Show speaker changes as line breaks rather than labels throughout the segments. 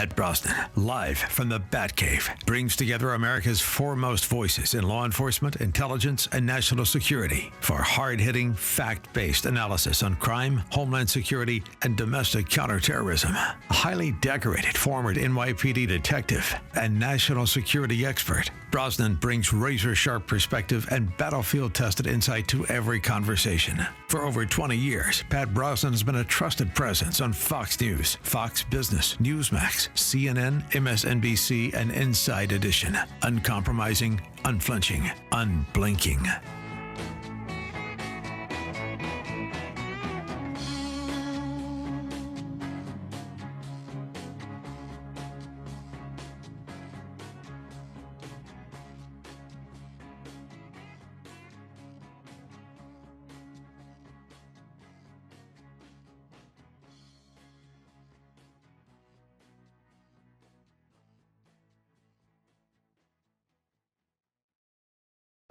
Pat Brosnan, live from the Batcave, brings together America's foremost voices in law enforcement, intelligence, and national security for hard-hitting, fact-based analysis on crime, homeland security, and domestic counterterrorism. A highly decorated former NYPD detective and national security expert, Brosnan brings razor-sharp perspective and battlefield-tested insight to every conversation. For over 20 years, Pat Brosnan has been a trusted presence on Fox News, Fox Business, Newsmax, CNN, MSNBC, and Inside Edition. Uncompromising, unflinching, unblinking.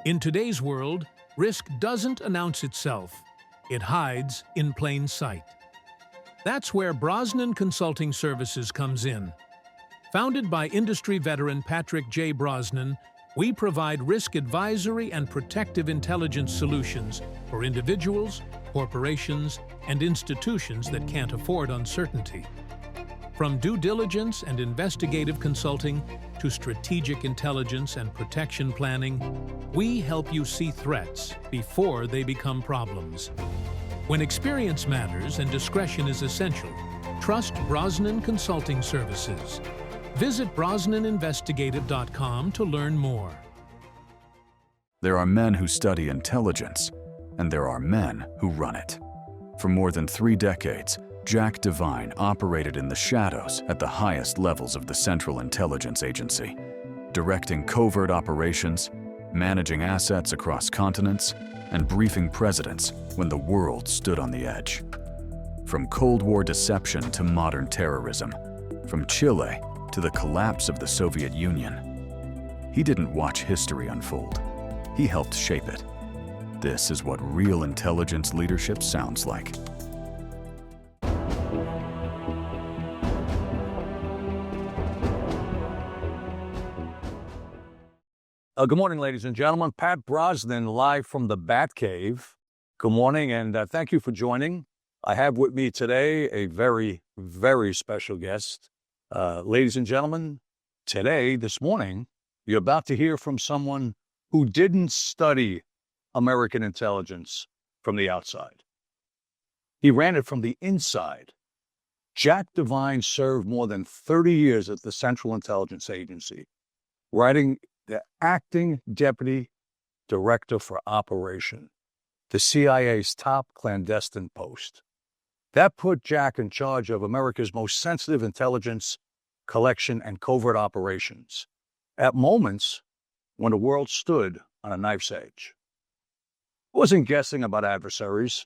In today's world, risk doesn't announce itself. It hides in plain sight. That's where Brosnan Consulting Services comes in. Founded by industry veteran Patrick J. Brosnan, we provide risk advisory and protective intelligence solutions for individuals, corporations, and institutions that can't afford uncertainty. From due diligence and investigative consulting to strategic intelligence and protection planning, we help you see threats before they become problems. When experience matters and discretion is essential, trust Brosnan Consulting Services. Visit brosnaninvestigative.com to learn more.
There are men who study intelligence, and there are men who run it. For more than 3 decades, Jack Devine operated in the shadows at the highest levels of the Central Intelligence Agency, directing covert operations, managing assets across continents, and briefing presidents when the world stood on the edge. From Cold War deception to modern terrorism, from Chile to the collapse of the Soviet Union, he didn't watch history unfold. He helped shape it. This is what real intelligence leadership sounds like.
Good morning, ladies and gentlemen. Pat Brosnan, live from the Batcave. Good morning, and thank you for joining. I have with me today a very, very special guest. Ladies and gentlemen, this morning, you're about to hear from someone who didn't study American intelligence from the outside. He ran it from the inside. Jack Devine served more than 30 years at the Central Intelligence Agency, writing the acting deputy director for operation, the CIA's top clandestine post. That put Jack in charge of America's most sensitive intelligence collection and covert operations at moments when the world stood on a knife's edge. He wasn't guessing about adversaries.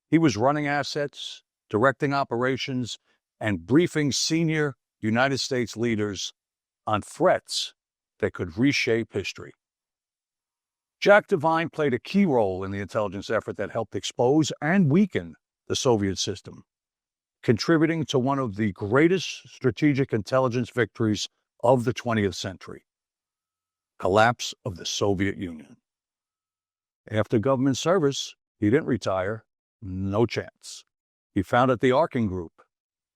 He was running assets, directing operations, and briefing senior United States leaders on threats that could reshape history. Jack Devine played a key role in the intelligence effort that helped expose and weaken the Soviet system, contributing to one of the greatest strategic intelligence victories of the 20th century, collapse of the Soviet Union. After government service, he didn't retire, no chance. He founded the Arkin Group,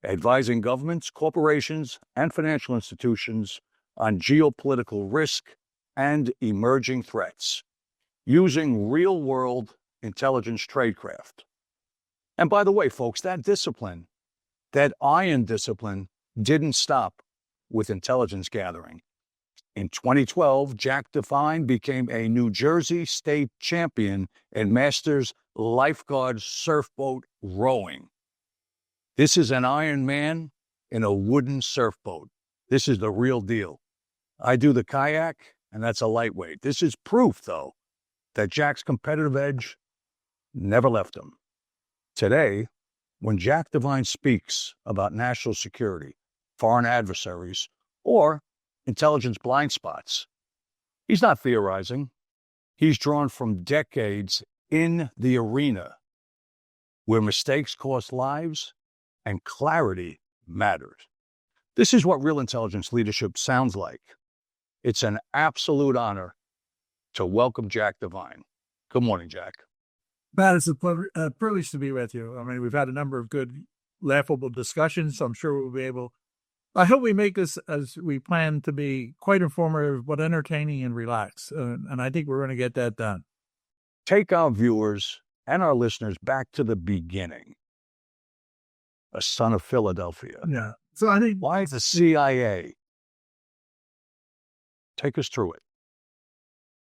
advising governments, corporations, and financial institutions on geopolitical risk and emerging threats, using real-world intelligence tradecraft. And by the way, folks, that discipline, that iron discipline, didn't stop with intelligence gathering. In 2012, Jack Devine became a New Jersey state champion in Masters lifeguard surfboat rowing. This is an Iron Man in a wooden surfboat. This is the real deal. I do the kayak, and that's a lightweight. This is proof, though, that Jack's competitive edge never left him. Today, when Jack Devine speaks about national security, foreign adversaries, or intelligence blind spots, he's not theorizing. He's drawn from decades in the arena where mistakes cost lives and clarity matters. This is what real intelligence leadership sounds like. It's an absolute honor to welcome Jack Devine. Good morning, Jack.
Pat, it's a privilege to be with you. I mean, we've had a number of good, laughable discussions, so I'm sure we'll be able. I hope we make this, as we plan, to be quite informative, but entertaining and relaxed. And I think we're going to get that done.
Take our viewers and our listeners back to the beginning. A son of Philadelphia.
Yeah. So I think.
Why the CIA? Take us through it.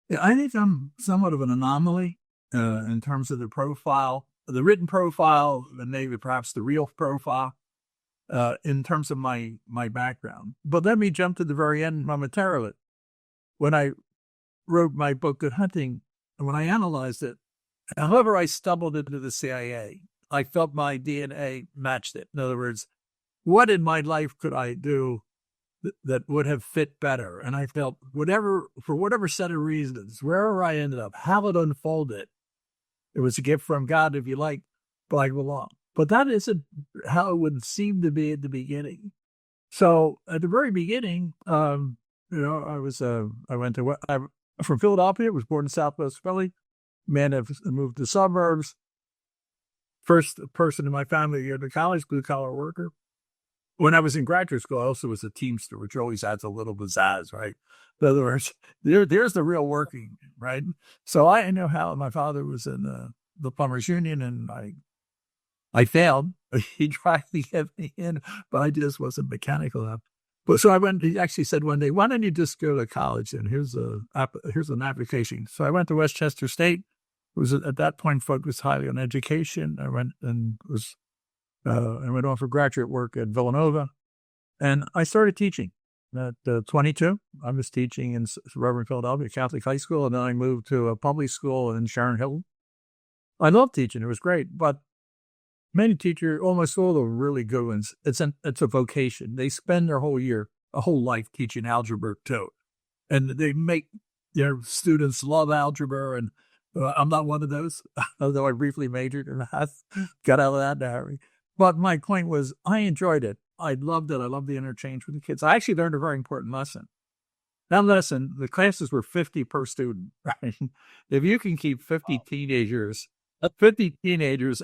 Yeah, I think I'm somewhat of an anomaly in terms of the profile, the written profile, and maybe perhaps the real profile. In terms of my background. But let me jump to the very end momentarily. When I wrote my book, Good Hunting, and when I analyzed it, however I stumbled into the CIA, I felt my DNA matched it. In other words, what in my life could I do that would have fit better? And I felt for whatever set of reasons, wherever I ended up, how it unfolded, it was a gift from God, if you like, but I belong. But that isn't how it would seem to be at the beginning. So at the very beginning, I'm from Philadelphia, was born in Southwest Philly, man have moved to suburbs. First person in my family to go to college, blue collar worker. When I was in graduate school, I also was a Teamster, which always adds a little pizzazz, right? In other words, there's the real working, right? So I know how my father was in the plumbers union, and I failed. He tried to get me in, but I just wasn't mechanical enough. But so he actually said one day, why don't you just go to college? And here's an application. So I went to Westchester State. It was at that point focused highly on education. I went on for graduate work at Villanova, and I started teaching. At 22, I was teaching in suburban Philadelphia, Catholic high school, and then I moved to a public school in Sharon Hill. I loved teaching. It was great, but many teachers, almost all the really good ones, it's a vocation. They spend their whole life teaching algebra too. And they make their students love algebra. And I'm not one of those, although I briefly majored in math, got out of that in a hurry. But my point was, I enjoyed it. I loved it. I loved the interchange with the kids. I actually learned a very important lesson. That lesson, the classes were 50 per student, right? If you can keep 50 teenagers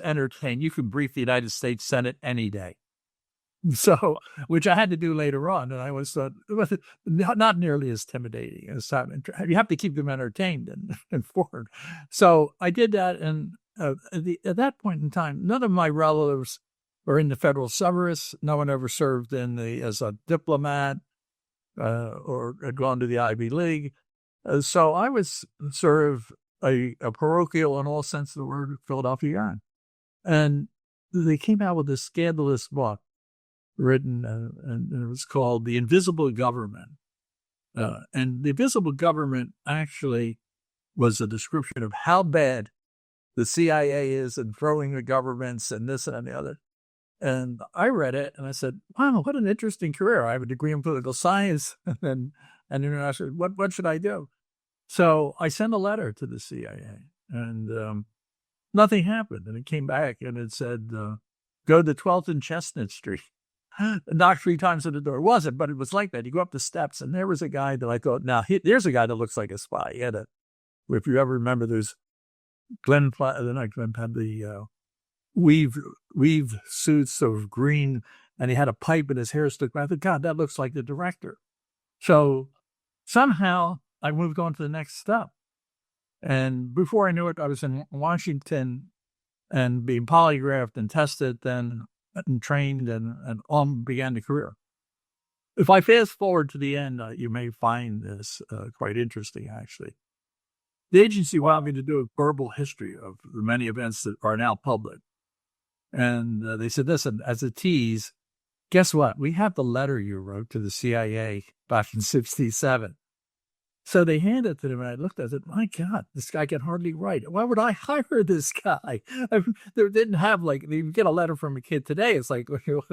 entertained, you can brief the United States Senate any day. So, which I had to do later on. And I was not nearly as intimidating as time. You have to keep them entertained and informed. So I did that. And at that point in time, none of my relatives were in the federal service. No one ever served as a diplomat or had gone to the Ivy League. So I was sort of a parochial, in all sense of the word, Philadelphian. And they came out with this scandalous book written, and it was called The Invisible Government. And The Invisible Government actually was a description of how bad the CIA is in throwing the governments and this and the other. And I read it and I said, wow, what an interesting career. I have a degree in political science and international. What should I do? So I sent a letter to the CIA, and nothing happened. And it came back and it said, go to 12th and Chestnut Street. Knock 3 times at the door. It wasn't, but it was like that. You go up the steps, and there was a guy that I thought, there's a guy that looks like a spy. He had if you ever remember, there's Glenn had the weave suits of green, and he had a pipe and his hair stuck back. I thought, God, that looks like the director. So somehow I moved on to the next step. And before I knew it, I was in Washington and being polygraphed and tested then and trained and on began the career. If I fast forward to the end, you may find this quite interesting, actually. The agency wanted me to do a verbal history of the many events that are now public. And they said, listen, as a tease, guess what? We have the letter you wrote to the CIA back in 1967. So they handed it to them, and I looked at it. My God, this guy can hardly write. Why would I hire this guy? They didn't have you get a letter from a kid today. It's like, you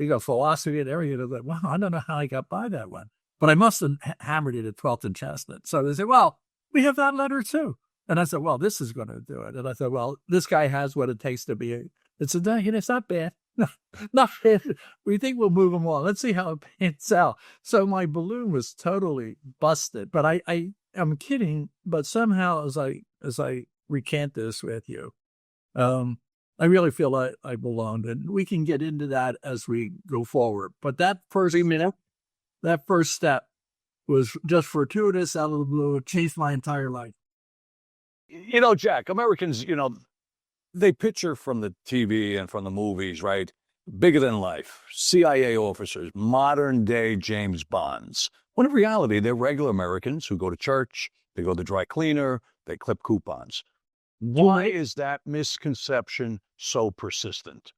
got philosophy and everything. Like, wow, I don't know how I got by that one. But I must have hammered it at 12th and Chestnut. So they said, well, we have that letter too. And I said, well, this is going to do it. And I said, well, this guy has what it takes to be it's not bad. not we think we'll move them on. Let's see how it pans out. So my balloon was totally busted, but I'm kidding. But somehow, as I recant this with you, I really feel I belonged, and we can get into that as we go forward. But that first step was just fortuitous, out of the blue. It changed my entire life.
You know, Jack, Americans, they picture from the TV and from the movies, right? Bigger than life, CIA officers, modern day James Bonds. When in reality, they're regular Americans who go to church, they go to the dry cleaner, they clip coupons. Why is that misconception so persistent?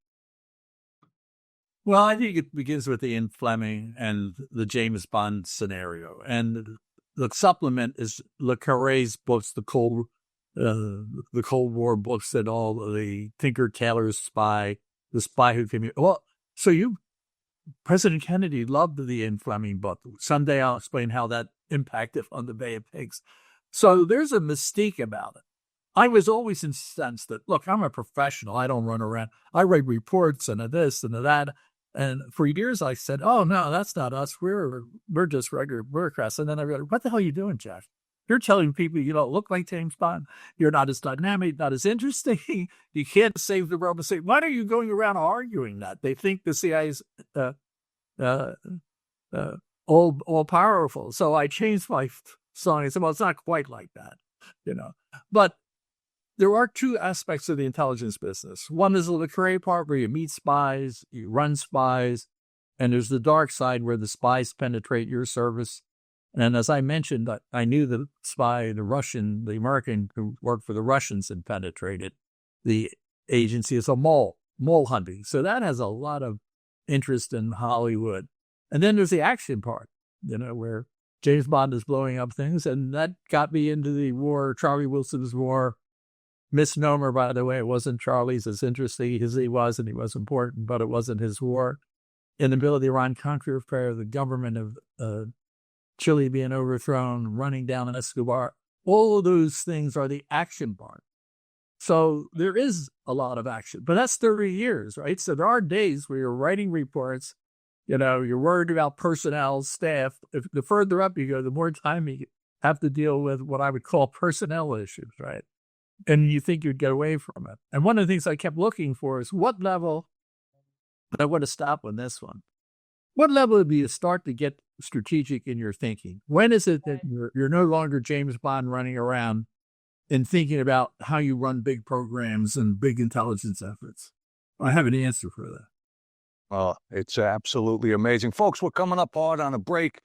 Well, I think it begins with Ian Fleming and the James Bond scenario. And the supplement is Le Carre's books, the Cold War books, and all the Tinker Tailor's Spy, The Spy Who Came Here. Well, President Kennedy loved the Ian Fleming book. Someday I'll explain how that impacted on the Bay of Pigs. So there's a mystique about it. I was always incensed that, look, I'm a professional. I don't run around. I write reports and a this and a that. And for years I said, oh, no, that's not us. We're just regular bureaucrats. And then I realized, what the hell are you doing, Jack? You're telling people you don't look like James Bond. You're not as dynamic, not as interesting. You can't save the world. Say, why are you going around arguing that? They think the CIA's all powerful. So I changed my song. I said, well, it's not quite like that, But there are two aspects of the intelligence business. One is the Le Carre part where you meet spies, you run spies, and there's the dark side where the spies penetrate your service. And as I mentioned, I knew the spy, the American who worked for the Russians and penetrated the agency as a mole hunting. So that has a lot of interest in Hollywood. And then there's the action part, where James Bond is blowing up things. And that got me into the war, Charlie Wilson's war. Misnomer, by the way, it wasn't Charlie's, as interesting as he was, and he was important, but it wasn't his war. In the middle of the Iran-Contra affair, the government of Chile being overthrown, running down an Escobar, all of those things are the action part. So there is a lot of action, but that's 30 years, right? So there are days where you're writing reports, you're worried about personnel, staff. If the further up you go, the more time you have to deal with what I would call personnel issues, right? And you think you'd get away from it. And one of the things I kept looking for is what level, but I want to stop on this one. What level do you start to get strategic in your thinking? When is it that you're no longer James Bond running around and thinking about how you run big programs and big intelligence efforts? I have an answer for that.
Well, it's absolutely amazing. Folks, we're coming up hard on a break.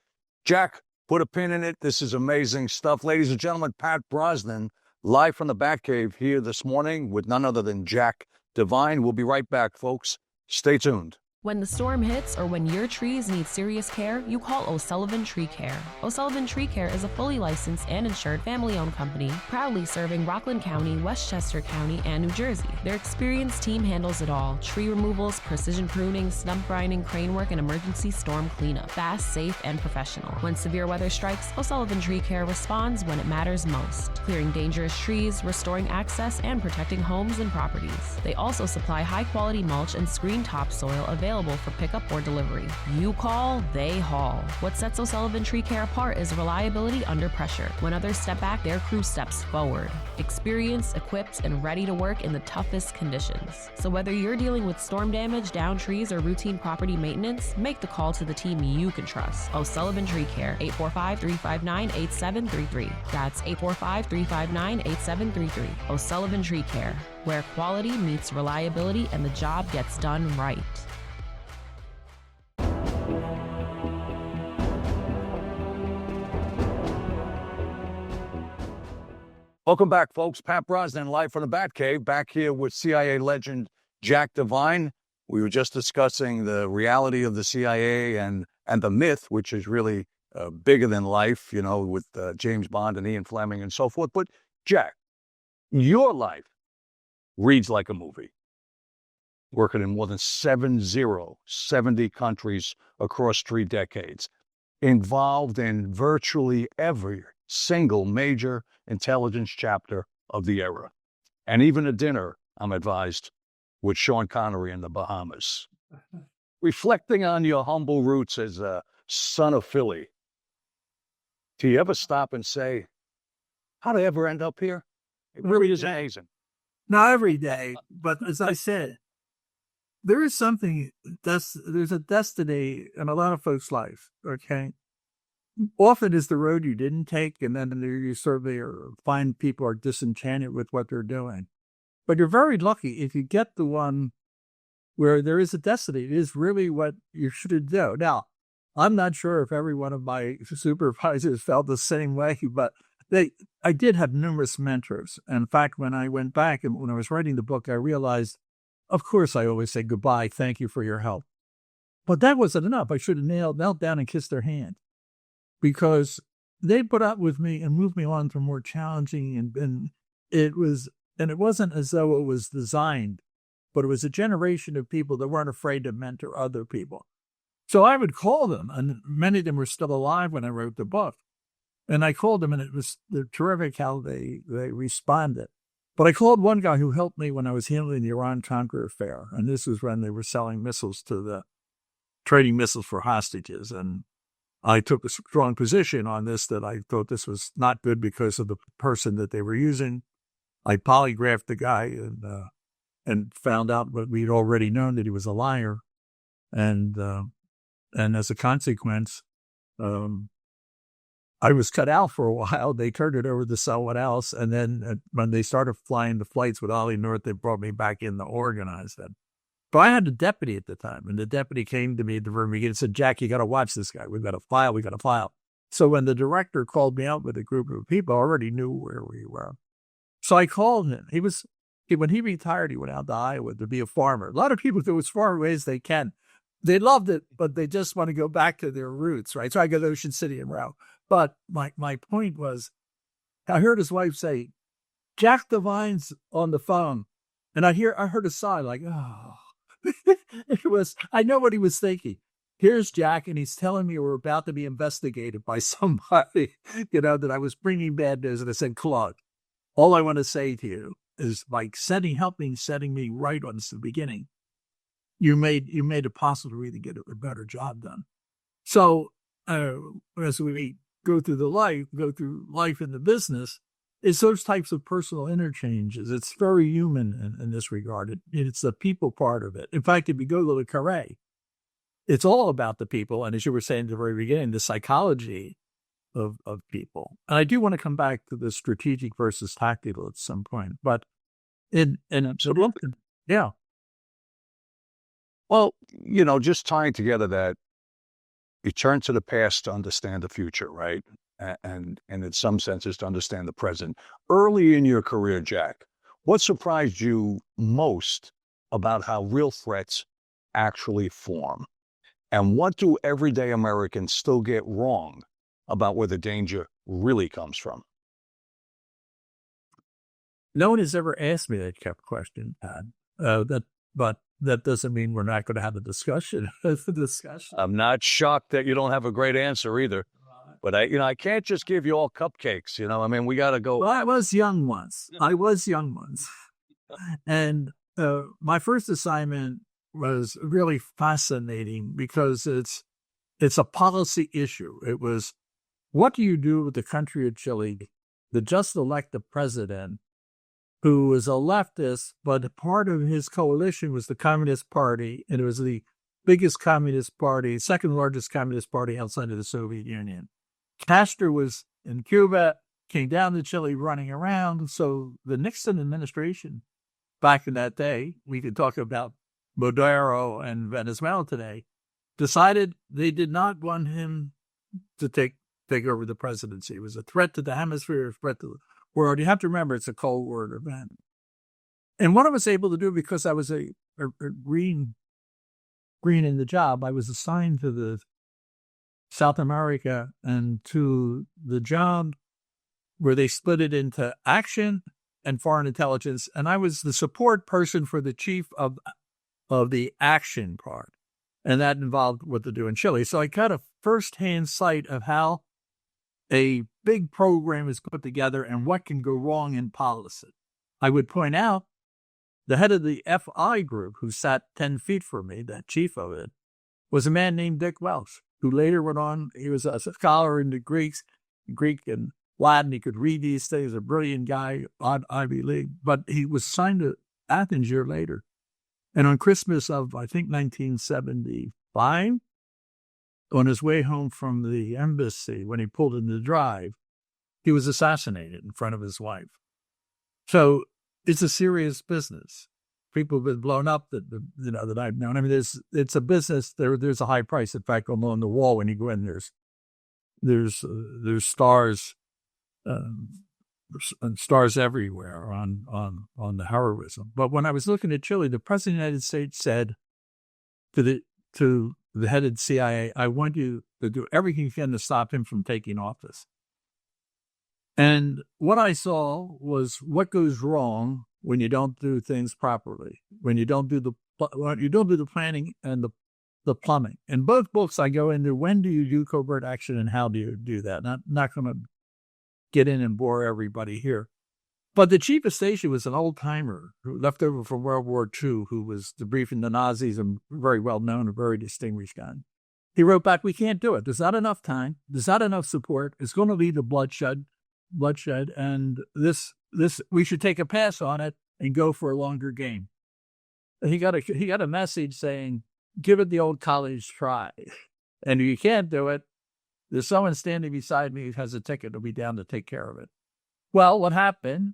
Jack, put a pin in it. This is amazing stuff. Ladies and gentlemen, Pat Brosnan, live from the Batcave here this morning with none other than Jack Devine. We'll be right back, folks. Stay tuned.
When the storm hits or when your trees need serious care, you call O'Sullivan Tree Care. O'Sullivan Tree Care is a fully licensed and insured family-owned company proudly serving Rockland County, Westchester County, and New Jersey. Their experienced team handles it all: tree removals, precision pruning, stump grinding, crane work, and emergency storm cleanup. Fast, safe, and professional. When severe weather strikes, O'Sullivan Tree Care responds when it matters most, clearing dangerous trees, restoring access, and protecting homes and properties. They also supply high-quality mulch and screen topsoil available for pickup or delivery. You call, they haul. What sets O'Sullivan Tree Care apart is reliability under pressure. When others step back, their crew steps forward. Experienced, equipped, and ready to work in the toughest conditions. So whether you're dealing with storm damage, downed trees, or routine property maintenance, make the call to the team you can trust. O'Sullivan Tree Care, 845-359-8733. That's 845-359-8733. O'Sullivan Tree Care, where quality meets reliability and the job gets done right.
Welcome back, folks. Pat Brosnan, live from the Batcave, back here with CIA legend Jack Devine. We were just discussing the reality of the CIA and the myth, which is really bigger than life, with James Bond and Ian Fleming and so forth. But Jack, your life reads like a movie. Working in more than 70 countries across 3 decades. Involved in virtually every single major intelligence chapter of the era. And even a dinner, I'm advised, with Sean Connery in the Bahamas. Reflecting on your humble roots as a son of Philly, do you ever stop and say, how did I ever end up here? It really is amazing.
Not every day, but as I said, there is something there's a destiny in a lot of folks' life. Okay, often is the road you didn't take, and then you survey or find people are disenchanted with what they're doing. But you're very lucky if you get the one where there is a destiny. It is really what you should do. Now, I'm not sure if every one of my supervisors felt the same way, but I did have numerous mentors. In fact, when I went back and when I was writing the book, I realized, of course, I always say goodbye, thank you for your help. But that wasn't enough. I should have knelt down and kissed their hand, because they put up with me and moved me on to more challenging, and it wasn't as though it was designed, but it was a generation of people that weren't afraid to mentor other people. So I would call them, and many of them were still alive when I wrote the book. And I called them, and it was terrific how they responded. But I called one guy who helped me when I was handling the Iran-Contra affair. And this was when they were selling missiles trading missiles for hostages. And I took a strong position on this, that I thought this was not good because of the person that they were using. I polygraphed the guy and found out what we'd already known, that he was a liar. And as a consequence, I was cut out for a while. They turned it over to someone else. And then when they started flying the flights with Ollie North, they brought me back in to organize them. But I had a deputy at the time, and the deputy came to me at the very beginning and said, Jack, you got to watch this guy. We've got a file. So when the director called me out with a group of people, I already knew where we were. So I called him. When he retired, he went out to Iowa to be a farmer. A lot of people do as far away as they can. They loved it, but they just want to go back to their roots, right? So I go to Ocean City and Rao. But my point was, I heard his wife say, Jack Devine's on the phone. And I heard a sigh like, oh. I know what he was thinking. Here's Jack, and he's telling me we're about to be investigated by somebody, that I was bringing bad news. And I said, Claude, all I want to say to you is, by setting me right on the beginning, you made it possible to really get a better job done. So as we go through life in the business, it's those types of personal interchanges. It's very human in this regard. It's the people part of it. In fact, if you go to Le Carré, it's all about the people. And as you were saying at the very beginning, the psychology of people. And I do want to come back to the strategic versus tactical at some point. But yeah.
Well, just tying together that you turn to the past to understand the future, right? And in some senses to understand the present. Early in your career, Jack, what surprised you most about how real threats actually form? And what do everyday Americans still get wrong about where the danger really comes from?
No one has ever asked me that question, Todd. But that doesn't mean we're not going to have a discussion.
I'm not shocked that you don't have a great answer either. But I can't just give you all cupcakes. We got to go.
Well, I was young once. And my first assignment was really fascinating because it's a policy issue. It was, what do you do with the country of Chile that just elected a president who was a leftist, but part of his coalition was the Communist Party, and it was the biggest communist party, second largest communist party outside of the Soviet Union. Castro was in Cuba, came down to Chile running around. So the Nixon administration back in that day, we could talk about Maduro and Venezuela today, decided they did not want him to take over the presidency. It was a threat to the hemisphere, a threat to the world. You have to remember it's a Cold War event. And what I was able to do, because I was a green in the job, I was assigned to the South America and to the job where they split it into action and foreign intelligence. And I was the support person for the chief of the action part. And that involved what to do in Chile. So I got a firsthand sight of how a big program is put together and what can go wrong in policy. I would point out The head of the FI group, who sat 10 feet from me, that chief of it, was a man named Dick Welsh, who later went on. He was a scholar in the Greek and Latin. He could read these things, a brilliant guy on Ivy League. But he was signed to Athens a year later. And on Christmas of, I think, 1975, on his way home from the embassy, when he pulled in the drive, he was assassinated in front of his wife. So it's a serious business. People have been blown up that I've known. I mean, it's a business. There's a high price. In fact, on the wall when you go in, there's stars, and stars everywhere on the heroism. But when I was looking at Chile, the president of the United States said to the head of the CIA, "I want you to do everything you can to stop him from taking office." And what I saw was what goes wrong when you don't do things properly, when you don't do the planning and the plumbing. In both books, I go into when do you do covert action and how do you do that. Not going to get in and bore everybody here. But the chief of station was an old-timer who left over from World War II, who was debriefing the Nazis and very well-known, a very distinguished guy. He wrote back, "We can't do it. There's not enough time. There's not enough support. It's going to lead to bloodshed, and this we should take a pass on it and go for a longer game." And he got a message saying, "Give it the old college try. And if you can't do it, there's someone standing beside me who has a ticket. Will be down to take care of it." Well, what happened?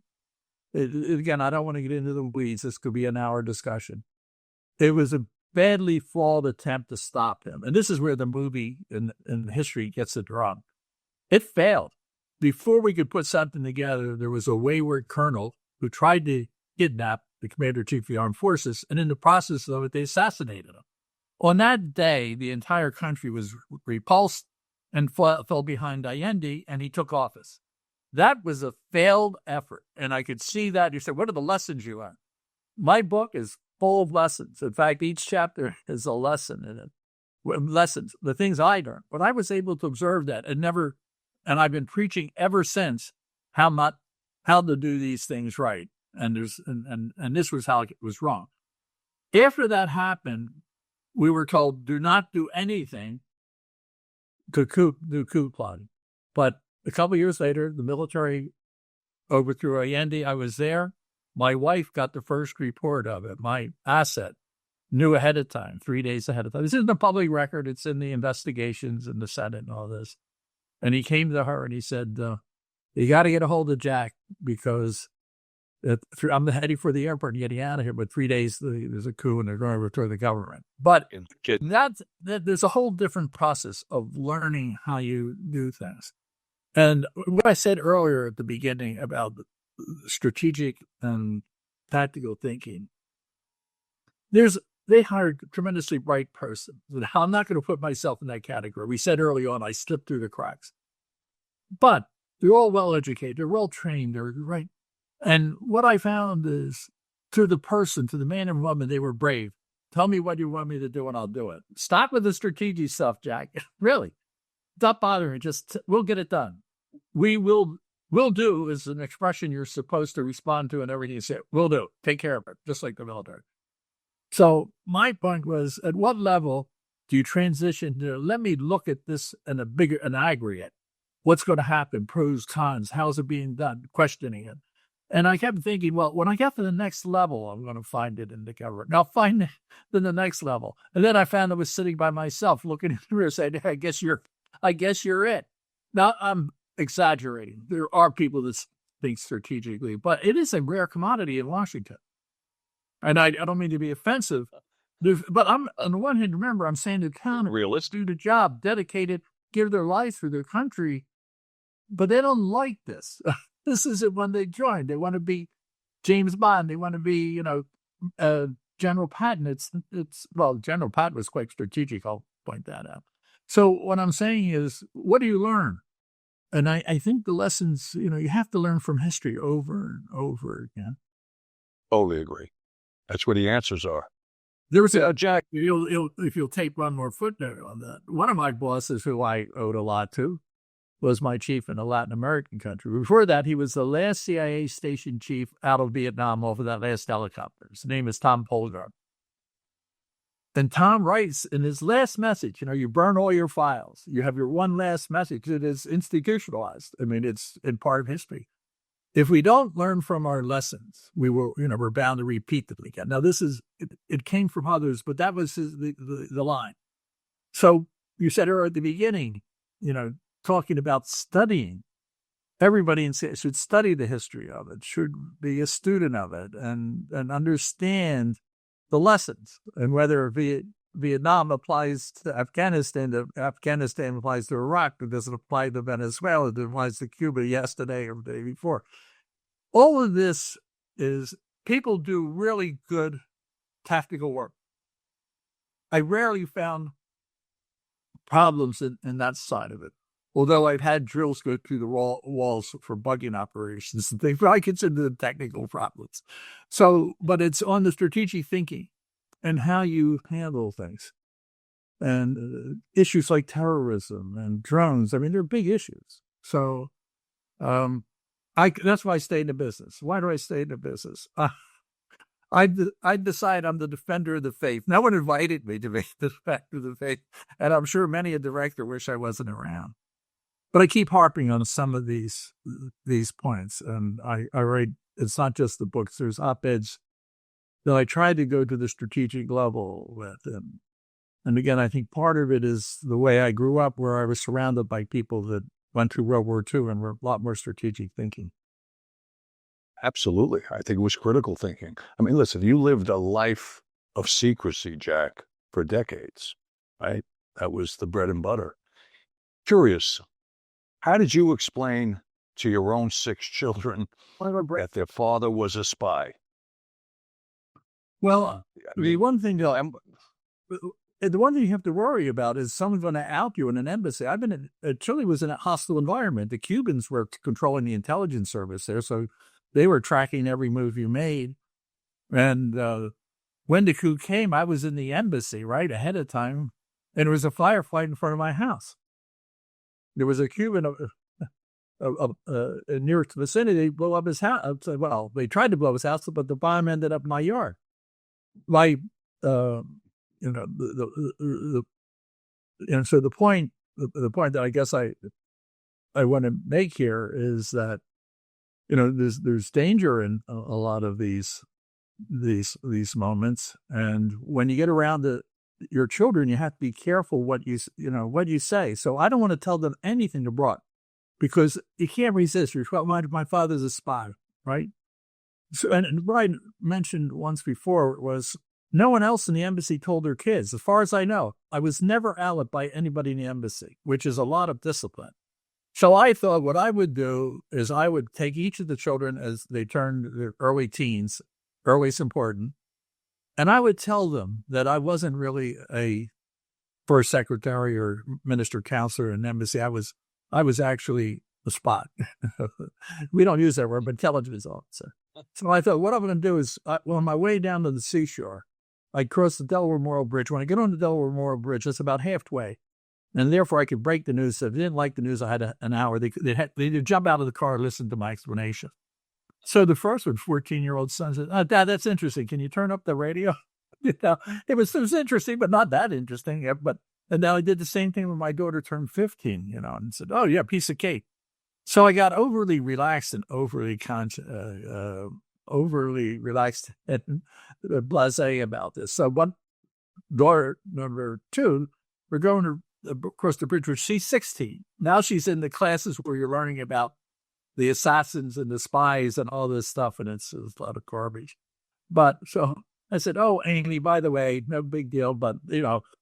Again, I don't want to get into the weeds. This could be an hour discussion. It was a badly flawed attempt to stop him. And this is where the movie and history gets it wrong. It failed. Before we could put something together, there was a wayward colonel who tried to kidnap the commander-in-chief of the armed forces, and in the process of it, they assassinated him. On that day, the entire country was repulsed and fell behind Allende, and he took office. That was a failed effort, and I could see that. You said, what are the lessons you learned? My book is full of lessons. In fact, each chapter is a lesson in it. Lessons, the things I learned. But I was able to observe that and I've been preaching ever since how to do these things right. And this was how it was wrong. After that happened, we were told, do not do anything to do coup plotting. But a couple of years later, the military overthrew Allende. I was there. My wife got the first report of it. My asset knew ahead of time, 3 days ahead of time. This isn't a public record. It's in the investigations in the Senate and all this. And he came to her and he said, you got to get a hold of Jack because I'm heading for the airport and getting out of here. But 3 days, there's a coup and they're going to overthrow the government. But there's a whole different process of learning how you do things. And what I said earlier at the beginning about strategic and tactical thinking, they hired a tremendously bright person. I'm not going to put myself in that category. We said early on, I slipped through the cracks. But they're all well-educated. They're well-trained. They're right. And what I found is to the man and woman, they were brave. Tell me what you want me to do and I'll do it. Stop with the strategy stuff, Jack. Really. Stop bothering. We'll get it done. Will do is an expression you're supposed to respond to and everything you say. Will do. Take care of it, just like the military. So my point was, at what level do you transition to, let me look at this in an aggregate. What's going to happen? Pros, cons, how's it being done? Questioning it. And I kept thinking, well, when I get to the next level, I'm going to find it in the government. And I'll find it in the next level. And then I found I was sitting by myself, looking in the mirror, saying, hey, I guess you're it. Now, I'm exaggerating. There are people that think strategically, but it is a rare commodity in Washington. And I don't mean to be offensive, but I'm, on the one hand, remember, I'm saying to counter, do the job, dedicated, give their life for their country, but they don't like this. This isn't when they join. They want to be James Bond. They want to be, General Patton. General Patton was quite strategic. I'll point that out. So what I'm saying is, what do you learn? And I think the lessons, you have to learn from history over and over again.
Totally agree. That's where the answers are.
There was Jack, if you'll take one more footnote on that, one of my bosses who I owed a lot to was my chief in a Latin American country. Before that, he was the last CIA station chief out of Vietnam over that last helicopter. His name is Tom Polgar. And Tom writes in his last message, you burn all your files. You have your one last message. It is institutionalized. I mean, it's in part of history. If we don't learn from our lessons, we're bound to repeat them again. Now, it came from others, but that was the line. So you said earlier at the beginning, talking about studying. Everybody should study the history of it, should be a student of it, and understand the lessons, and whether Vietnam applies to Afghanistan applies to Iraq, it doesn't apply to Venezuela, it applies to Cuba yesterday or the day before. All of this is, people do really good tactical work. I rarely found problems in that side of it, although I've had drills go through the walls for bugging operations and things, but I consider them technical problems. So, but it's on the strategic thinking and how you handle things. And issues like terrorism and drones, I mean, they're big issues. So that's why I stayed in the business. Why do I stay in the business? I decide I'm the defender of the faith. No one invited me to be the defender of the faith, and I'm sure many a director wish I wasn't around. But I keep harping on some of these points, and I write. It's not just the books. There's op-eds that I try to go to the strategic level with. And again, I think part of it is the way I grew up, where I was surrounded by people that went through World War II and were a lot more strategic thinking.
Absolutely. I think it was critical thinking. I mean, listen, you lived a life of secrecy, Jack, for decades, right? That was the bread and butter. Curious, how did you explain to your own 6 children that their father was a spy?
Well, the one thing you have to worry about is someone's going to out you in an embassy. Chile was in a hostile environment. The Cubans were controlling the intelligence service there, so they were tracking every move you made. And when the coup came, I was in the embassy right ahead of time, and there was a firefight in front of my house. There was a Cuban near the vicinity. They blew up his house. Well, they tried to blow his house, but the bomb ended up in my yard. So the point that I guess I want to make here is that, there's danger in a lot of these moments, and when you get around your children, you have to be careful what you say. So I don't want to tell them anything abroad, because you can't resist. My father's a spy, right? So, and Brian mentioned once before was no one else in the embassy told their kids. As far as I know, I was never outed by anybody in the embassy, which is a lot of discipline. So I thought what I would do is I would take each of the children as they turned their early teens, early's important, and I would tell them that I wasn't really a first secretary or minister counselor in an embassy. I was actually a spy. We don't use that word, but intelligence officer. So I thought what I'm going to do is, on my way down to the seashore, I crossed the Delaware Memorial Bridge. When I get on the Delaware Memorial Bridge, it's about halfway. And therefore, I could break the news. So if they didn't like the news, I had an hour. They'd jump out of the car and listen to my explanation. So the first one, 14-year-old son said, Dad, that's interesting. Can you turn up the radio? It was interesting, but not that interesting. And now I did the same thing when my daughter turned 15, and said, oh, yeah, piece of cake. So I got overly relaxed and overly relaxed and blasé about this. So daughter number 2, we're going to across the bridge, she's 16. Now she's in the classes where you're learning about the assassins and the spies and all this stuff, and it's a lot of garbage. But so I said, oh, Amy, by the way, no big deal, but,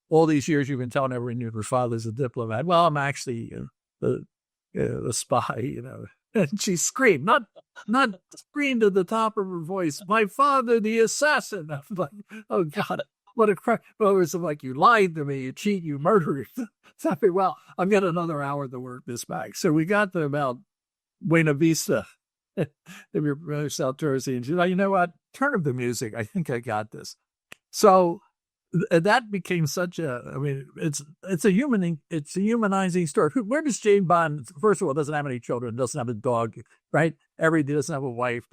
all these years you've been telling everyone your father's a diplomat. Well, I'm actually the spy, And she screamed, not screamed at the top of her voice, my father, the assassin. I was like, oh, God. What a crap. Well, it was like, you lied to me, you cheat, you murdered. So I figured, well, I've got another hour to work this back. So we got to about Buena Vista. If you're from South Jersey, and she said, you know what? Turn up the music. I think I got this. So that became such a, I mean, it's a humanizing story. Where does Jane Bond, first of all, doesn't have any children, doesn't have a dog, right? Doesn't have a wife,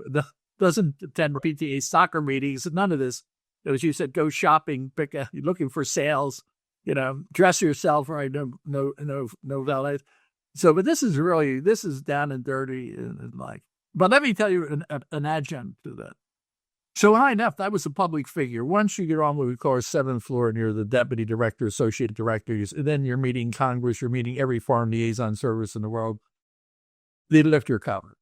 doesn't attend PTA soccer meetings, none of this. As you said, go shopping, looking for sales, dress yourself, right? No valet. So, but this is down and dirty and like, but let me tell you an adjunct to that. So when I left, I was a public figure. Once you get on what we call our 7th floor, and you're the deputy director, associate director, then you're meeting Congress, you're meeting every foreign liaison service in the world. They lift your cover,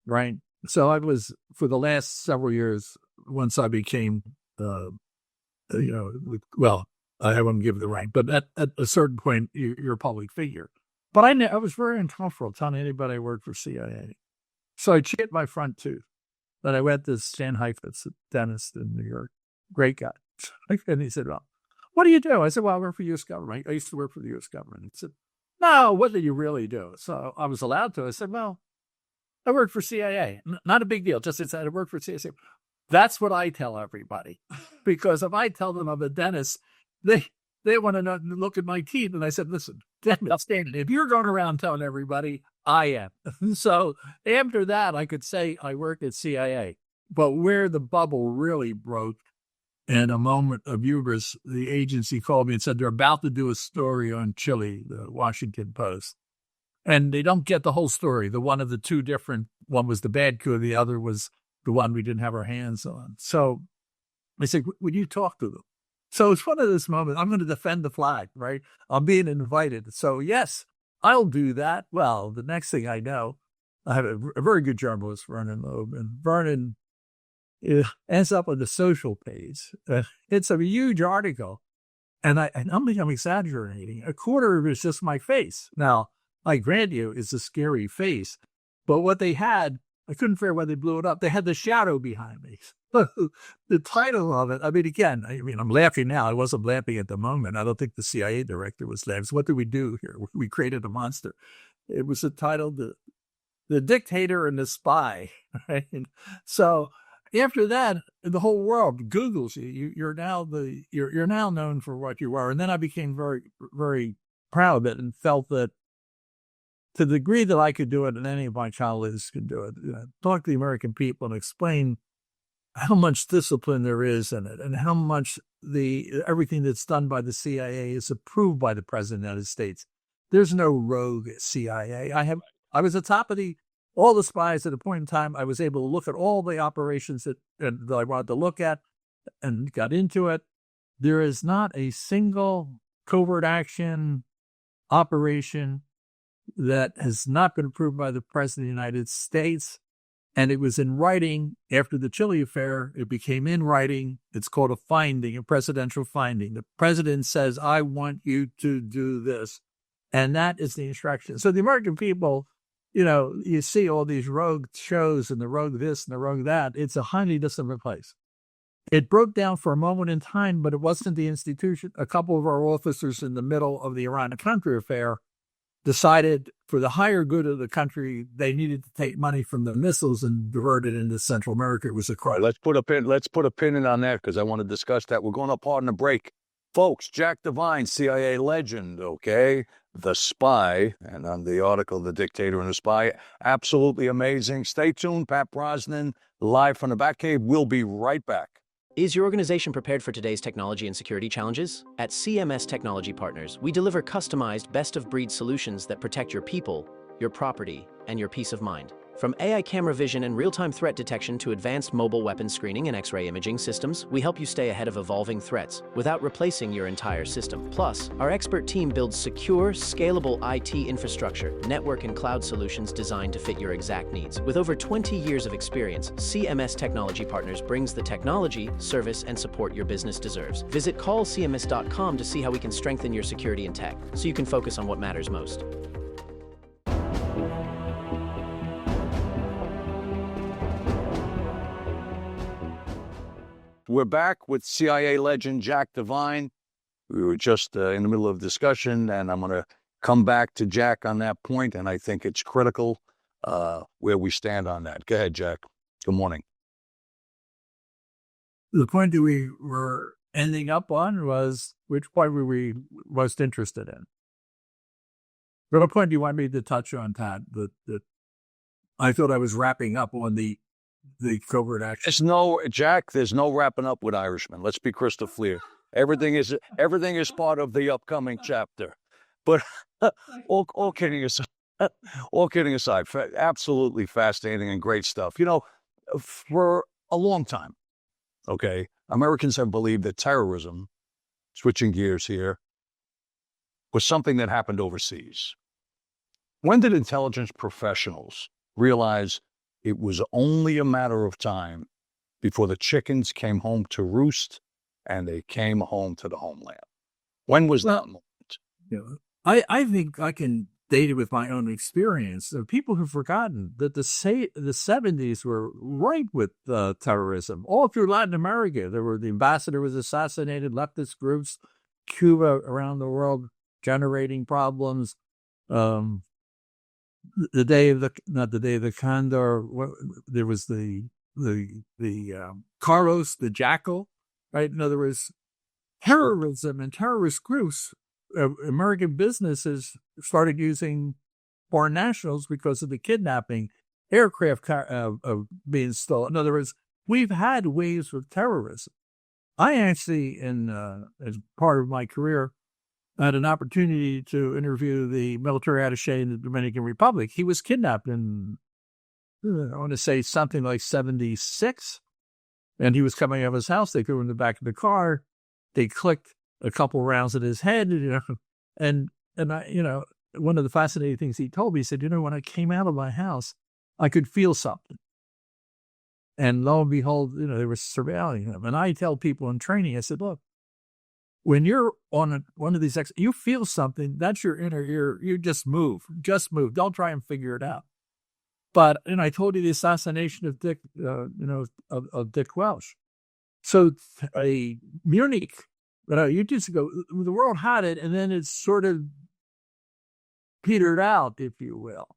right? So I was, for the last several years, once I became, well, I wouldn't give the rank, but at a certain point, you're a public figure. But I was very uncomfortable telling anybody I worked for CIA. So I chipped my front tooth. Then I went to Stan Heifetz, a dentist in New York. Great guy. And he said, well, what do you do? I said, well, I work for the U.S. government. I used to work for the U.S. government. He said, no, what do you really do? So I was allowed to. I said, well, I work for CIA. Not a big deal. Just said I work for CIA. That's what I tell everybody. Because if I tell them I'm a dentist, they want to look at my teeth. And I said, listen, Stan, if you're going around telling everybody, I am. So after that, I could say I work at CIA. But where the bubble really broke, in a moment of hubris, the agency called me and said they're about to do a story on Chile, the Washington Post. And they don't get the whole story. The one of the two different, one was the bad coup, the other was the one we didn't have our hands on. So I said, would you talk to them? So it's one of those moments, I'm going to defend the flag, right? I'm being invited. So yes, I'll do that. Well, the next thing I know, I have a very good journalist, Vernon Loeb, and Vernon ends up on the social page. It's a huge article. And I don't think I'm exaggerating. A quarter of it is just my face. Now, I grant you, it's a scary face. But what they had, I couldn't figure why they blew it up. They had the shadow behind me. The title of it, I'm laughing now. I wasn't laughing at the moment. I don't think the CIA director was laughing. So what did we do here? We created a monster. It was entitled The Dictator and the Spy. Right? And so after that, the whole world Googles you. You're now known for what you are. And then I became very, very proud of it and felt that to the degree that I could do it and any of my colleagues could do it, talk to the American people and explain how much discipline there is in it and how much everything that's done by the CIA is approved by the President of the United States. There's no rogue CIA. I was at top of all the spies at a point in time. I was able to look at all the operations that I wanted to look at and got into it. There is not a single covert action operation that has not been approved by the President of the United States. And it was in writing after the Chile affair. It became in writing. It's called a finding, a presidential finding. The president says, I want you to do this. And that is the instruction. So the American people, you see all these rogue shows and the rogue this and the rogue that. It's a highly disciplined place. It broke down for a moment in time, but it wasn't the institution. A couple of our officers in the middle of the Iran-Contra affair decided for the higher good of the country, they needed to take money from the missiles and divert it into Central America. It was a crime.
Let's put a pin in on that because I want to discuss that. We're going to pardon the break. Folks, Jack Devine, CIA legend, okay? The Spy, and on the article, The Dictator and the Spy, absolutely amazing. Stay tuned. Pat Brosnan, live from the Batcave. We'll be right back.
Is your organization prepared for today's technology and security challenges? At CMS Technology Partners, we deliver customized, best-of-breed solutions that protect your people, your property, and your peace of mind. From AI camera vision and real-time threat detection to advanced mobile weapon screening and X-ray imaging systems, we help you stay ahead of evolving threats without replacing your entire system. Plus, our expert team builds secure, scalable IT infrastructure, network and cloud solutions designed to fit your exact needs. With over 20 years of experience, CMS Technology Partners brings the technology, service, and support your business deserves. Visit callcms.com to see how we can strengthen your security and tech, so you can focus on what matters most.
We're back with CIA legend Jack Devine. We were just in the middle of discussion, and I'm going to come back to Jack on that point, and I think it's critical where we stand on that. Go ahead, Jack. Good morning.
The point that we were ending up on was which point were we most interested in? What point do you want me to touch on, Todd? That I thought I was wrapping up on the covert action.
There's no wrapping up with Irishmen. Let's be crystal clear. Everything is part of the upcoming chapter. But all kidding aside, absolutely fascinating and great stuff. For a long time, okay, Americans have believed that terrorism, switching gears here, was something that happened overseas. When did intelligence professionals realize it was only a matter of time before the chickens came home to roost and they came home to the homeland? When was that moment?
I think I can date it with my own experience. People have forgotten that the 70s were ripe with terrorism. All through Latin America, the ambassador was assassinated, leftist groups, Cuba around the world generating problems. Not the day of the Condor. There was the Carlos, the Jackal, right? In other words, terrorism and terrorist groups. American businesses started using foreign nationals because of the kidnapping, aircraft being stolen. In other words, we've had waves of terrorism. I actually, as part of my career, had an opportunity to interview the military attaché in the Dominican Republic. He was kidnapped in, I want to say something like 76, and he was coming out of his house. They threw him in the back of the car. They clicked a couple rounds at his head, and I, one of the fascinating things he told me, he said, when I came out of my house, I could feel something. And lo and behold, they were surveilling him. And I tell people in training, I said, look, when you're on one of these, you feel something, that's your inner ear. You just move. Don't try and figure it out. But, I told you the assassination of Dick, of Dick Welch. So Munich, you just go, the world had it, and then it sort of petered out, if you will.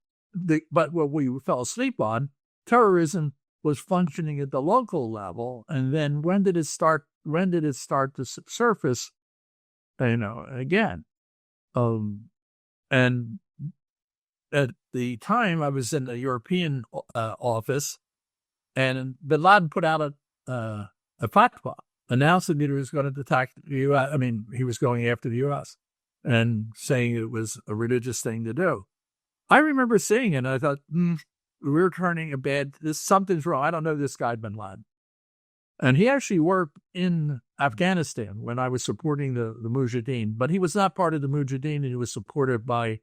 But what we fell asleep on, terrorism was functioning at the local level, and then when did it start to surface? Again, and at the time I was in the European office, and Bin Laden put out a fatwa announcing that he was going to attack the U.S. He was going after the U.S. and saying it was a religious thing to do. I remember seeing it, and I thought, we're turning something's wrong. I don't know this guy, Bin Laden. And he actually worked in Afghanistan when I was supporting the Mujahideen, but he was not part of the Mujahideen, and he was supported by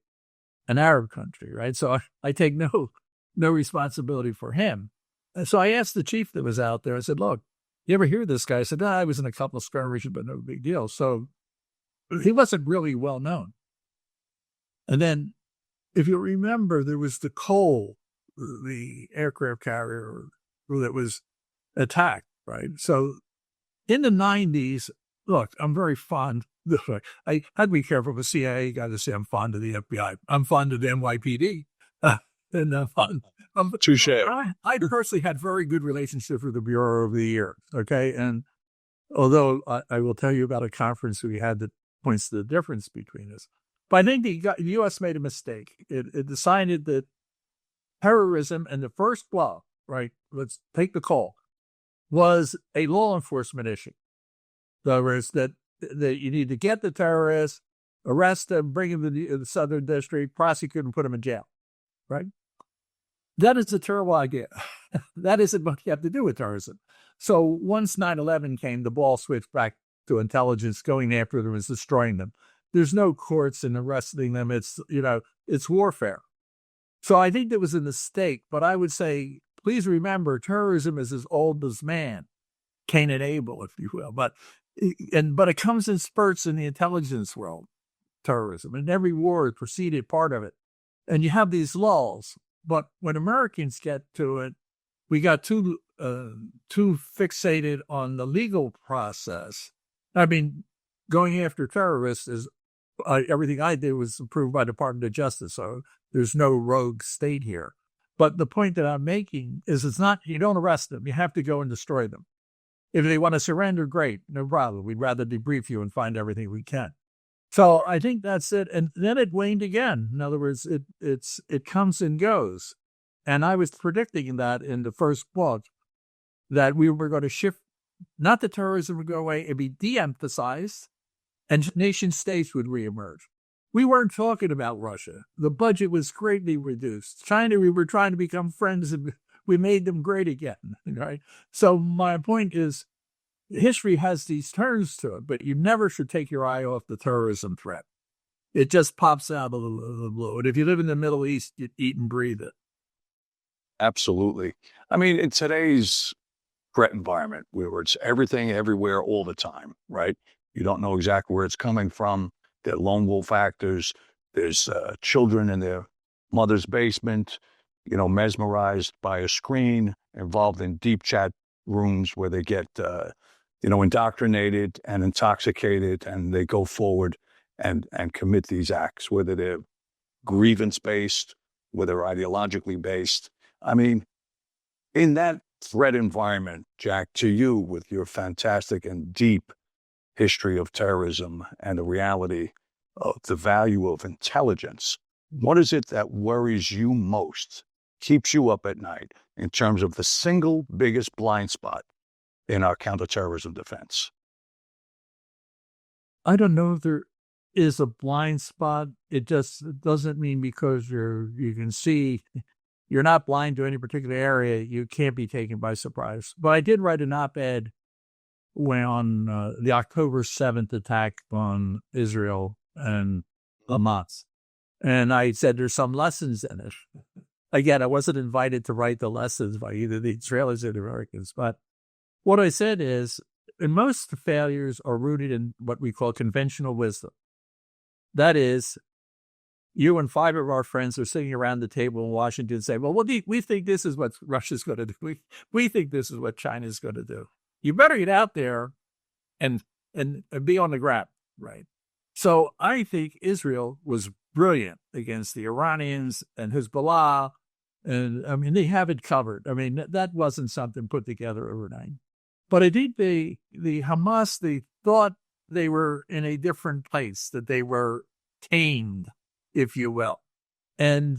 an Arab country, right? So I take no responsibility for him. And so I asked the chief that was out there, I said, look, you ever hear this guy? I said, I was in a couple of skirmishes, but no big deal. So he wasn't really well known. And then, if you remember, there was the Cole, the aircraft carrier that was attacked, right? So in the 90s, look, I'm very fond. I had to be careful with CIA. You got to say I'm fond of the FBI. I'm fond of the NYPD.
Touche.
I personally had very good relationships with the Bureau over the years, okay? And although I will tell you about a conference we had that points to the difference between us. But I think the U.S. made a mistake. It decided that terrorism and the first blow, right, let's take the call, was a law enforcement issue. In other words, that you need to get the terrorists, arrest them, bring them to the Southern District, prosecute them, put them in jail, right? That is a terrible idea. That isn't what you have to do with terrorism. So once 9/11 came, the ball switched back to intelligence, going after them and destroying them. There's no courts and arresting them. It's warfare. So I think that was a mistake, but I would say, please remember, terrorism is as old as man, Cain and Abel, if you will. But it comes in spurts in the intelligence world, terrorism. And every war is preceded part of it. And you have these lulls. But when Americans get to it, we got too fixated on the legal process. Going after terrorists is everything I did was approved by the Department of Justice, so there's no rogue state here. But the point that I'm making is it's not, you don't arrest them. You have to go and destroy them. If they want to surrender, great, no problem. We'd rather debrief you and find everything we can. So I think that's it. And then it waned again. In other words, it comes and goes. And I was predicting that in the first book, that we were going to shift, not that terrorism would go away, it'd be de-emphasized, and nation states would reemerge. We weren't talking about Russia. The budget was greatly reduced. China, we were trying to become friends, and we made them great again, right? So my point is, history has these turns to it, but you never should take your eye off the terrorism threat. It just pops out of the blue. And if you live in the Middle East, you eat and breathe it.
Absolutely. I mean, in today's threat environment, where it's everything, everywhere, all the time, right? You don't know exactly where it's coming from. There are lone wolf actors. There's children in their mother's basement, mesmerized by a screen, involved in deep chat rooms where they get, indoctrinated and intoxicated, and they go forward and commit these acts, whether they're grievance-based, whether ideologically based. I mean, in that threat environment, Jack, to you, with your fantastic and deep history of terrorism and the reality of the value of intelligence, what is it that worries you most, keeps you up at night, in terms of the single biggest blind spot in our counterterrorism defense?
I don't know if there is a blind spot. It just doesn't mean because you can see you're not blind to any particular area, you can't be taken by surprise. But I did write an op-ed on the October 7th attack on Israel and Hamas. And I said there's some lessons in it. Again, I wasn't invited to write the lessons by either the Israelis or the Americans. But what I said is, and most failures are rooted in what we call conventional wisdom. That is, you and 5 of our friends are sitting around the table in Washington and say, well, we think this is what Russia's going to do. We think this is what China's going to do. You better get out there and be on the ground, right? So I think Israel was brilliant against the Iranians and Hezbollah. And I mean, they have it covered. I mean, that wasn't something put together overnight. But I think the Hamas, they thought they were in a different place, that they were tamed, if you will. And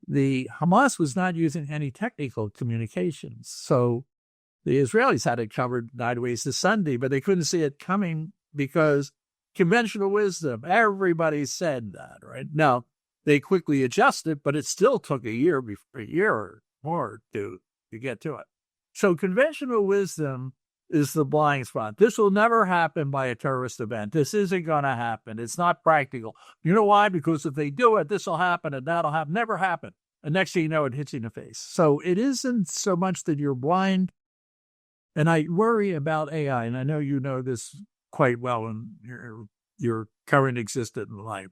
the Hamas was not using any technical communications. So the Israelis had it covered 9 ways to Sunday, but they couldn't see it coming because conventional wisdom, everybody said that, right? Now, they quickly adjusted, but it still took a year or more to get to it. So conventional wisdom is the blind spot. This will never happen by a terrorist event. This isn't going to happen. It's not practical. You know why? Because if they do it, this will happen and that'll happen. Never happen. And next thing you know, it hits you in the face. So it isn't so much that you're blind. And I worry about AI, and I know you know this quite well in your current existent life.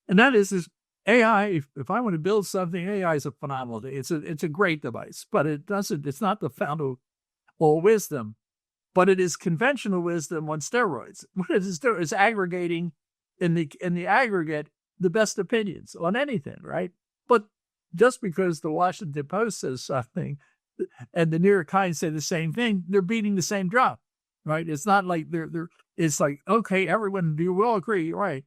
And that is AI. If I want to build something, AI is a phenomenal thing. It's a great device, but it's not the fount of all wisdom, but it is conventional wisdom on steroids. What it is doing is aggregating in the aggregate the best opinions on anything, right? But just because the Washington Post says something and the New York Times say the same thing, they're beating the same drum, right? It's not like it's like, okay, everyone, you will agree, right?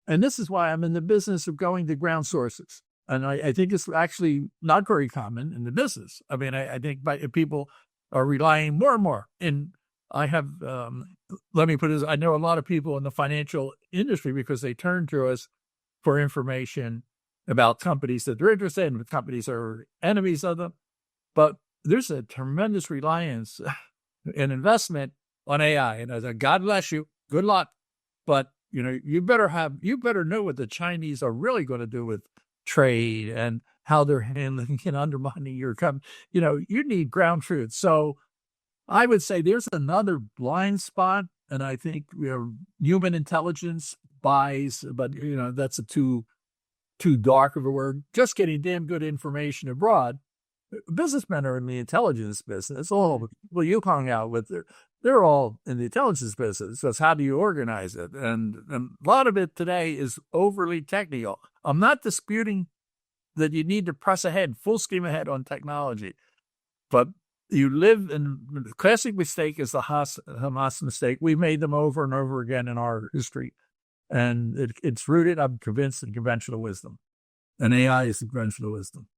And this is why I'm in the business of going to ground sources. And I think it's actually not very common in the business. I mean, I think people are relying more and more. And I have, let me put this, I know a lot of people in the financial industry because they turn to us for information about companies that they're interested in, companies are enemies of them. But there's a tremendous reliance and investment on AI. And I said, God bless you, good luck. But you better know what the Chinese are really going to do with trade and how they're handling and undermining your company. You need ground truth. So I would say there's another blind spot, and I think human intelligence buys, but that's a too dark of a word. Just getting damn good information abroad. Businessmen are in the intelligence business. You hung out with, they're all in the intelligence business. So it's how do you organize it? And a lot of it today is overly technical. I'm not disputing that you need to press ahead, full steam ahead on technology. But you live in the classic mistake is the Hamas mistake. We made them over and over again in our history. And it's rooted, I'm convinced, in conventional wisdom. And AI is conventional wisdom.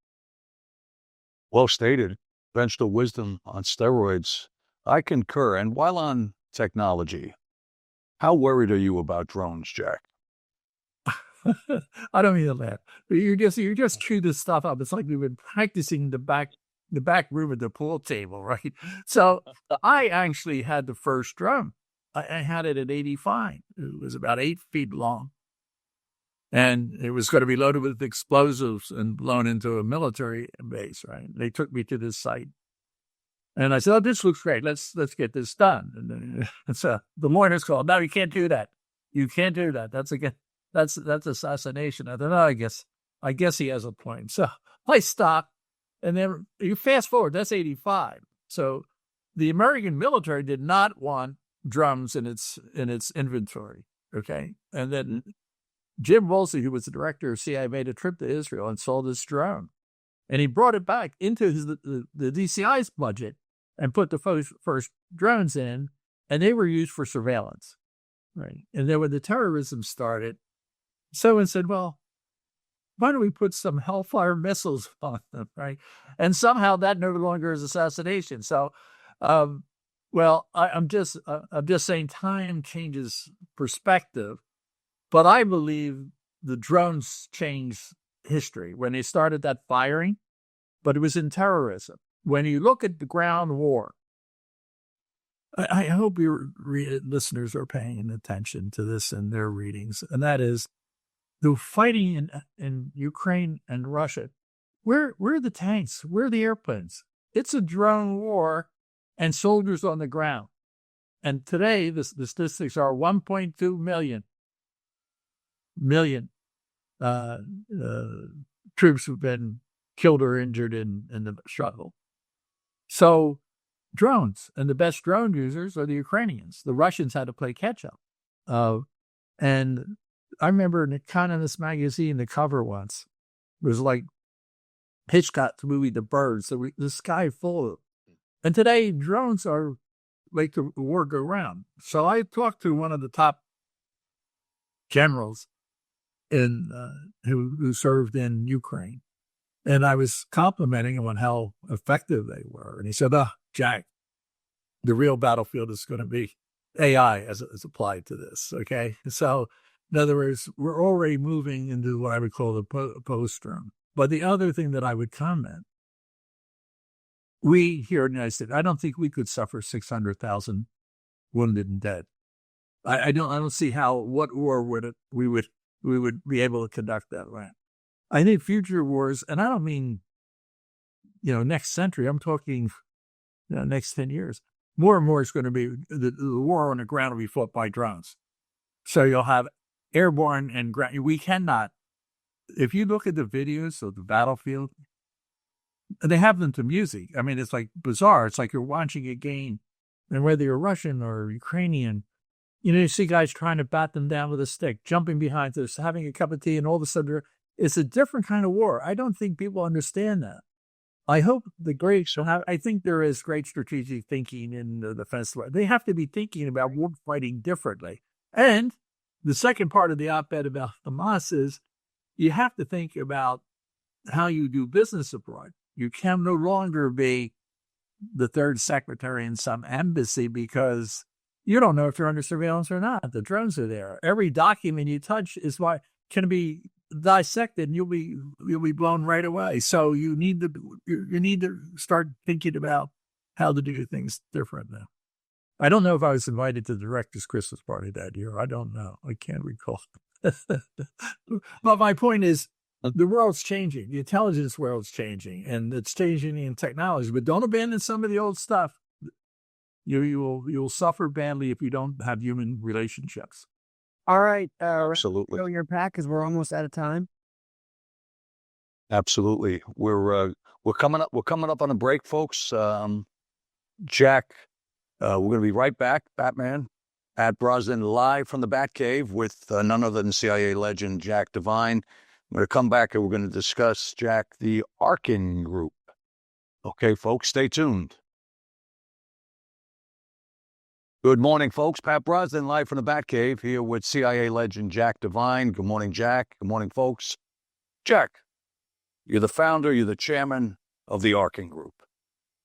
Well stated. Conventional wisdom on steroids. I concur. And while on technology, how worried are you about drones, Jack?
I don't mean to laugh. You just chew this stuff up. It's like we've been practicing the back room at the pool table, right? So I actually had the first drone. I had it at 85. It was about 8 feet long. And it was going to be loaded with explosives and blown into a military base, right? They took me to this site. And I said, oh, this looks great. Let's get this done. And so the lawyers called, no, you can't do that. You can't do that. That's assassination. I thought, no, I guess he has a point. So I stopped. And then you fast forward, that's 85. So the American military did not want drums in its inventory. Okay. And then Jim Woolsey, who was the director of CIA, made a trip to Israel and saw this drone. And he brought it back into the DCI's budget and put the first drones in, and they were used for surveillance. Right. And then when the terrorism started, someone said, well, why don't we put some Hellfire missiles on them, right? And somehow that no longer is assassination. So, I'm just saying time changes perspective, but I believe the drones changed history when they started that firing, but it was in terrorism. When you look at the ground war, I hope your listeners are paying attention to this in their readings, and that is, the fighting in Ukraine and Russia, where are the tanks? Where are the airplanes? It's a drone war and soldiers on the ground. And today, the statistics are 1.2 million troops have been killed or injured in the struggle. So drones, and the best drone users are the Ukrainians. The Russians had to play catch up. And I remember in Economist magazine, the cover once was like Hitchcock's movie, The Birds, the sky full of them. And today, drones are like the war go round. So I talked to one of the top generals who served in Ukraine, and I was complimenting him on how effective they were. And he said, Jack, the real battlefield is going to be AI as applied to this, okay? So, in other words, we're already moving into what I would call the post-drone. But the other thing that I would comment, we here in the United States, I don't think we could suffer 600,000 wounded and dead. I don't see what war we would be able to conduct that way. I think future wars, and I don't mean, next century. I'm talking, next 10 years. More and more is going to be the war on the ground will be fought by drones. So you'll have airborne and ground. We cannot. If you look at the videos of the battlefield, they have them to music. I mean, it's like bizarre. It's like you're watching a game, and whether you're Russian or Ukrainian, you see guys trying to bat them down with a stick, jumping behind this, having a cup of tea, and all of a sudden it's a different kind of war. I don't think people understand that. I hope I think there is great strategic thinking in the defense. They have to be thinking about war fighting differently. And the second part of the op-ed about Hamas is you have to think about how you do business abroad. You can no longer be the third secretary in some embassy because you don't know if you're under surveillance or not. The drones are there. Every document you touch can be dissected and you'll be blown right away. So you need to start thinking about how to do things different now. I don't know if I was invited to the director's Christmas party that year. I don't know. I can't recall. But my point is, the world's changing. The intelligence world's changing, and it's changing in technology. But don't abandon some of the old stuff. You'll suffer badly if you don't have human relationships.
All right.
Absolutely.
Go your pack because we're almost out of time.
Absolutely. We're coming up. We're coming up on a break, folks. Jack, we're going to be right back. Batman at Brosnan, live from the Batcave with none other than CIA legend Jack Devine. We're going to come back and we're going to discuss, Jack, the Arkin Group. Okay, folks, stay tuned. Good morning, folks. Pat Brosnan, live from the Batcave, here with CIA legend Jack Devine. Good morning, Jack. Good morning, folks. Jack, you're the founder, you're the chairman of the Arkin Group.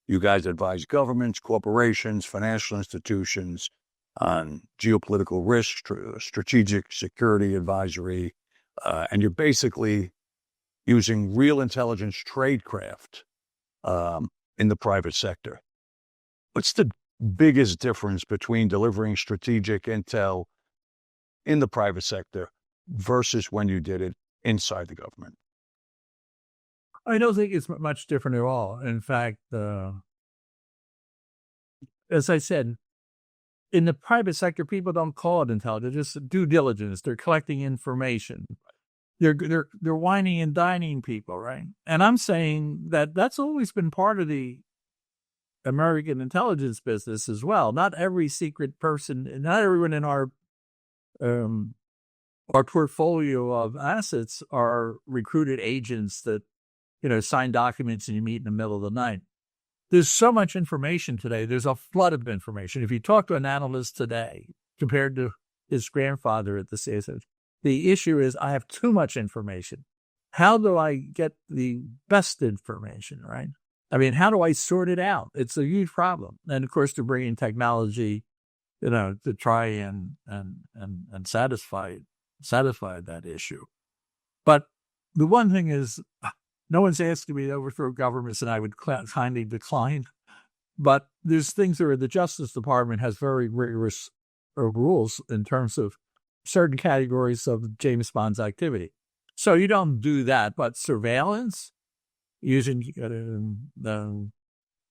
You guys advise governments, corporations, financial institutions on geopolitical risk, strategic security advisory, and you're basically using real intelligence tradecraft in the private sector. What's the biggest difference between delivering strategic intel in the private sector versus when you did it inside the government?
I don't think it's much different at all. In fact, as I said, in the private sector, people don't call it intelligence; it's just due diligence. They're collecting information. They're whining and dining people, right? And I'm saying that that's always been part of the American intelligence business as well. Not every secret person, not everyone in our portfolio of assets are recruited agents that, sign documents and you meet in the middle of the night. There's so much information today. There's a flood of information. If you talk to an analyst today compared to his grandfather at the CSS, the issue is I have too much information. How do I get the best information, right? I mean, how do I sort it out? It's a huge problem. And of course, to bring in technology, to try and satisfy that issue. But the one thing is, no one's asking me to overthrow governments, and I would kindly decline. But there's things where the Justice Department has very rigorous rules in terms of certain categories of James Bond's activity. So you don't do that, but surveillance, using the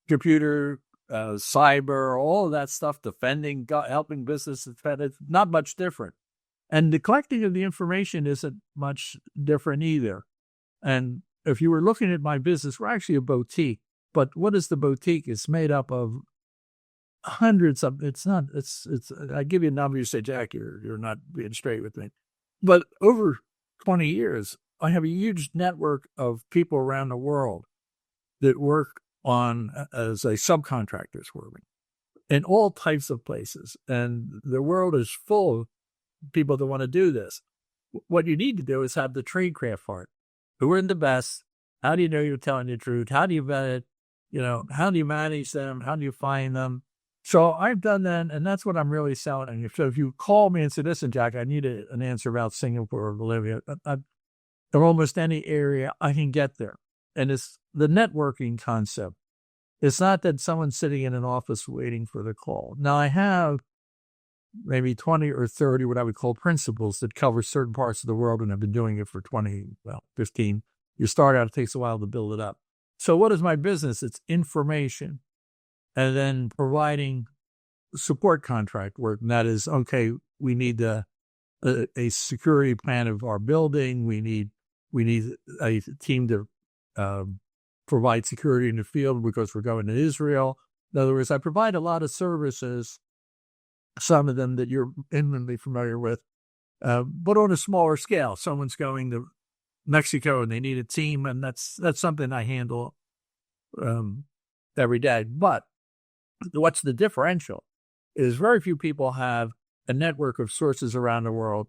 computer, cyber, all of that stuff, defending, helping business, it's not much different. And the collecting of the information isn't much different either. And if you were looking at my business, we're actually a boutique. But what is the boutique? It's made up of hundreds of, I give you a number, you say, Jack, you're not being straight with me. But over 20 years, I have a huge network of people around the world that work as a subcontractors for me in all types of places. And the world is full of people that want to do this. What you need to do is have the tradecraft part. Who are the best? How do you know you're telling the truth? How do you vet it? How do you manage them? How do you find them? So I've done that, and that's what I'm really selling. So if you call me and say, listen, Jack, I need an answer about Singapore or Bolivia, or almost any area, I can get there. And it's the networking concept. It's not that someone's sitting in an office waiting for the call. Now, I have maybe 20 or 30 what I would call principles that cover certain parts of the world, and I've been doing it for 15. You start out, it takes a while to build it up. So what is my business? It's information, and then providing support contract work. And that is, okay, we need a security plan of our building. We need a team to provide security in the field because we're going to Israel. In other words, I provide a lot of services, some of them that you're intimately familiar with, but on a smaller scale. Someone's going to Mexico and they need a team, and that's something I handle every day. But what's the differential is very few people have a network of sources around the world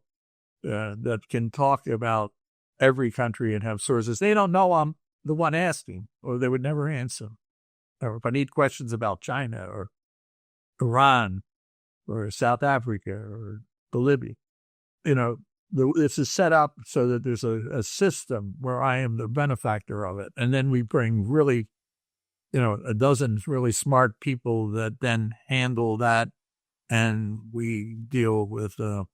that can talk about every country and have sources. They don't know I'm the one asking, or they would never answer. Or if I need questions about China or Iran or South Africa or Bolivia, this is set up so that there's a system where I am the benefactor of it. And then we bring really, a dozen really smart people that then handle that. And we deal with a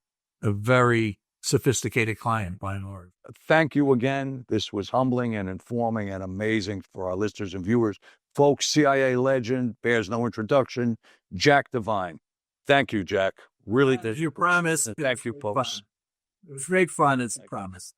very sophisticated client by and large.
Thank you again. This was humbling and informing and amazing for our listeners and viewers. Folks, CIA legend, bears no introduction, Jack Devine. Thank you, Jack. Really.
You promise.
Thank you, folks.
Fun. It was great fun, it's a promise.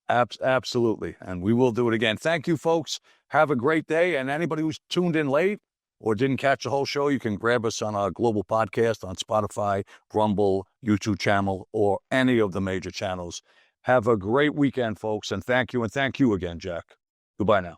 Absolutely. And we will do it again. Thank you, folks. Have a great day. And anybody who's tuned in late or didn't catch the whole show, you can grab us on our global podcast on Spotify, Rumble, YouTube channel, or any of the major channels. Have a great weekend, folks. And thank you. And thank you again, Jack. Goodbye now.